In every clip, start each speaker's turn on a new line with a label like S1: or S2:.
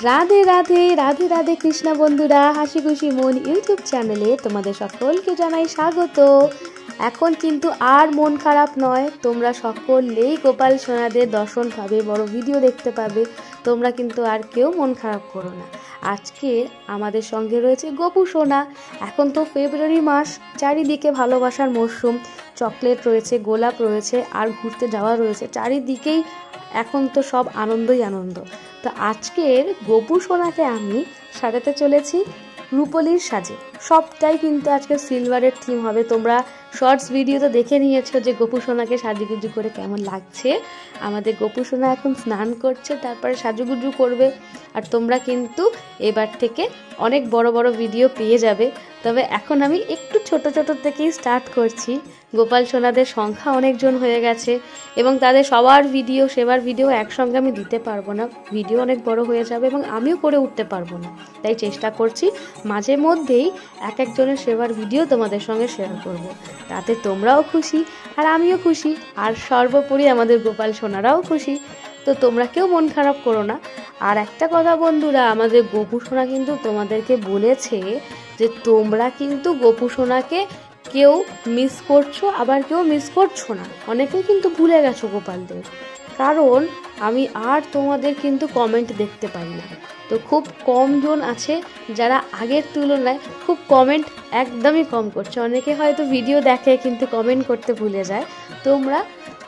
S1: রাধে রাধে রাধে রাধে কৃষ্ণা বন্ধুরা, হাসি খুশি মন ইউটিউব চ্যানেলে তোমাদের সকলকে জানাই স্বাগত। এখন কিন্তু আর মন খারাপ নয়, তোমরা সকলেই গোপাল সোনাদের দর্শন পাবে, বড় ভিডিও দেখতে পাবে। তোমরা কিন্তু আর কেউ মন খারাপ করো না। আজকে আমাদের সঙ্গে রয়েছে গোপু সোনা। এখন তো ফেব্রুয়ারি মাস, চারিদিকে ভালোবাসার মরশুম, চকলেট রয়েছে, গোলাপ রয়েছে, আর ঘুরতে যাওয়া রয়েছে, চারিদিকেই এখন তো সব আনন্দই আনন্দ। তো আজকের গোপু সোনাকে আমি সাজাতে চলেছি রূপোলির সাজে। সবটাই কিন্তু আজকে সিলভারের থিম হবে। তোমরা শর্টস ভিডিওতে দেখে নিয়েছো যে গোপু সোনাকে সাজুগুজু করে কেমন লাগছে। আমাদের গোপু সোনা এখন স্নান করছে, তারপরে সাজুগুজু করবে। আর তোমরা কিন্তু এবার থেকে অনেক বড় বড় ভিডিও পেয়ে যাবে। তবে এখন আমি একটু ছোট ছোট থেকেই স্টার্ট করছি। গোপাল সোনাদের সংখ্যা অনেকজন হয়ে গেছে এবং তাদের সবার ভিডিও, সেবার ভিডিও একসঙ্গে আমি দিতে পারবো না, ভিডিও অনেক বড় হয়ে যাবে এবং আমিও করে উঠতে পারবো না। তাই চেষ্টা করছি মাঝে মধ্যেই এক একজনের সেবার ভিডিও তোমাদের সঙ্গে শেয়ার করব। তাতে তোমরাও খুশি আর আমিও খুশি, আর সর্বোপরি আমাদের গোপাল সোনারাও খুশি। তো তোমরা কেউ মন খারাপ করো না। আর একটা কথা বন্ধুরা, আমাদের গোপু সোনা কিন্তু তোমাদেরকে বলেছে যে তোমরা কিন্তু গোপু সোনাকে কেউ মিস করছো, আবার কেউ মিস করছো না। অনেকেই কিন্তু ভুলে গেছো গোপালদের, কারণ আমি আর তোমাদের কিন্তু কমেন্ট দেখতে পাই না। তো খুব কম জন আছে যারা আগের তুলনায় খুব কমেন্ট একদমই কম করছে। অনেকে হয়তো ভিডিও দেখে কিন্তু কমেন্ট করতে ভুলে যায়। তোমরা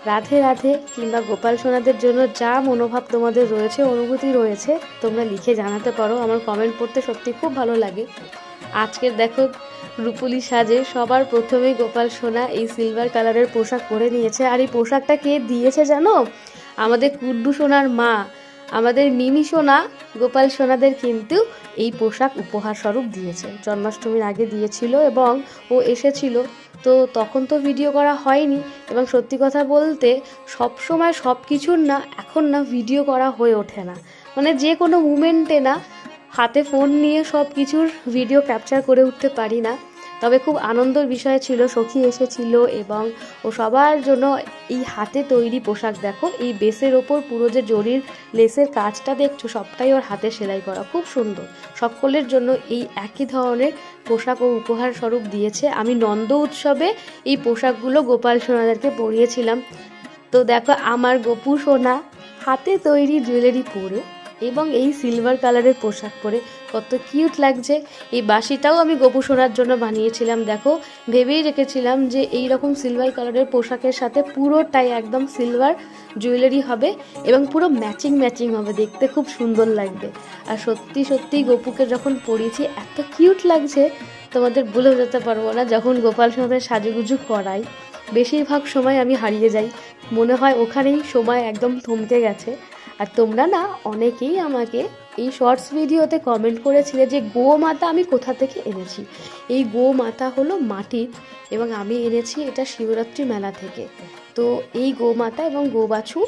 S1: রাধে রাধে কিংবা গোপাল সোনাদের জন্য যা মনোভাব তোমাদের রয়েছে, অনুভূতি রয়েছে, তোমরা লিখে জানাতে পারো। আমার কমেন্ট পড়তে সত্যি খুব ভালো লাগে। আজকের দেখো রূপোলি সাজে সবার প্রথমেই গোপাল সোনা এই সিলভার কালারের পোশাক পরে নিয়েছে। আর এই পোশাকটা কে দিয়েছে জানো? আমাদের কুড্ডু সোনার মা, আমাদের মিমি সোনা গোপাল সোনাদের কিন্তু এই পোশাক উপহার স্বরূপ দিয়েছে। জন্মাষ্টমীর আগে দিয়েছিল এবং ও এসেছিল, তো তখন তো ভিডিও করা হয়নি। এবং সত্যি কথা বলতে সব সময় সব কিছুর না এখন না ভিডিও করা হয়ে ওঠে না, মানে যে কোনো মুমেন্টে না হাতে ফোন নিয়ে সব কিছুর ভিডিও ক্যাপচার করে উঠতে পারি না। তবে খুব আনন্দের বিষয় ছিল, সখী এসেছিল এবং ও সবার জন্য এই হাতে তৈরি পোশাক, দেখো এই বেসের ওপর পুরো যে জরির লেসের কাজটা দেখছো, সবটাই ওর হাতে সেলাই করা, খুব সুন্দর। সকলের জন্য এই একই ধরনের পোশাক ও উপহার স্বরূপ দিয়েছে। আমি নন্দ উৎসবে এই পোশাকগুলো গোপাল সোনাদেরকে পরিয়েছিলাম। তো দেখো আমার গোপু সোনা হাতে তৈরি জুয়েলারি পরে এবং এই সিলভার কালারের পোশাক পরে কত কিউট লাগছে। এই বাঁশিটাও আমি গোপু সোনার জন্য বানিয়েছিলাম। দেখো ভেবেই রেখেছিলাম যে এই রকম সিলভার কালারের পোশাকের সাথে পুরোটাই একদম সিলভার জুয়েলারি হবে এবং পুরো ম্যাচিং ম্যাচিং হবে, দেখতে খুব সুন্দর লাগবে। আর সত্যি সত্যি গোপুকে যখন পরিয়েছি এত কিউট লাগছে, তোমাদের বলে যেতে পারবো না। যখন গোপাল সোনাদের সাজুগুজু করাই বেশিরভাগ সময় আমি হারিয়ে যাই, মনে হয় ওখানেই সময় একদম থমকে গেছে। আর তোমরা না অনেকেই আমাকে এই শর্টস ভিডিওতে কমেন্ট করেছিলে যে গোমাতা আমি কোথা থেকে এনেছি। এই গোমাতা হলো মাটির এবং আমি এনেছি এটা শিবরাত্রি মেলা থেকে। তো এই গোমাতা এবং গোবাছু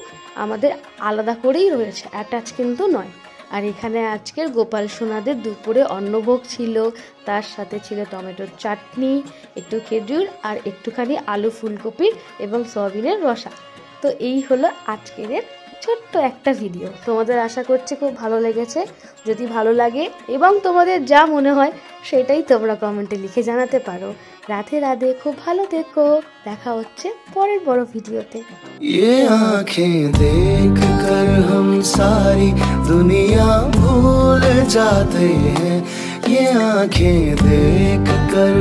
S1: আমাদের আলাদা করেই রয়েছে, অ্যাটাচ কিন্তু নয়। আর এখানে আজকের গোপাল সোনাদের দুপুরে অন্নভোগ ছিল, তার সাথে ছিল টমেটোর চাটনি, একটু খেজুর আর একটুখানি আলু ফুলকপির এবং সয়াবিনের রসা। তো এই হলো আজকের ছোট্ট একটা ভিডিও। তোমাদের আশা করছি খুব ভালো লেগেছে। যদি ভালো লাগে এবং তোমাদের যা মনে হয় সেটাই তোমরা কমেন্টে লিখে জানাতে পারো। রাধে রাধে, খুব ভালো থেকো। দেখা হচ্ছে পরের বড় ভিডিওতে।
S2: ये आँखें देख कर हम सारी दुनिया भूल जाते हैं। ये आँखें देख कर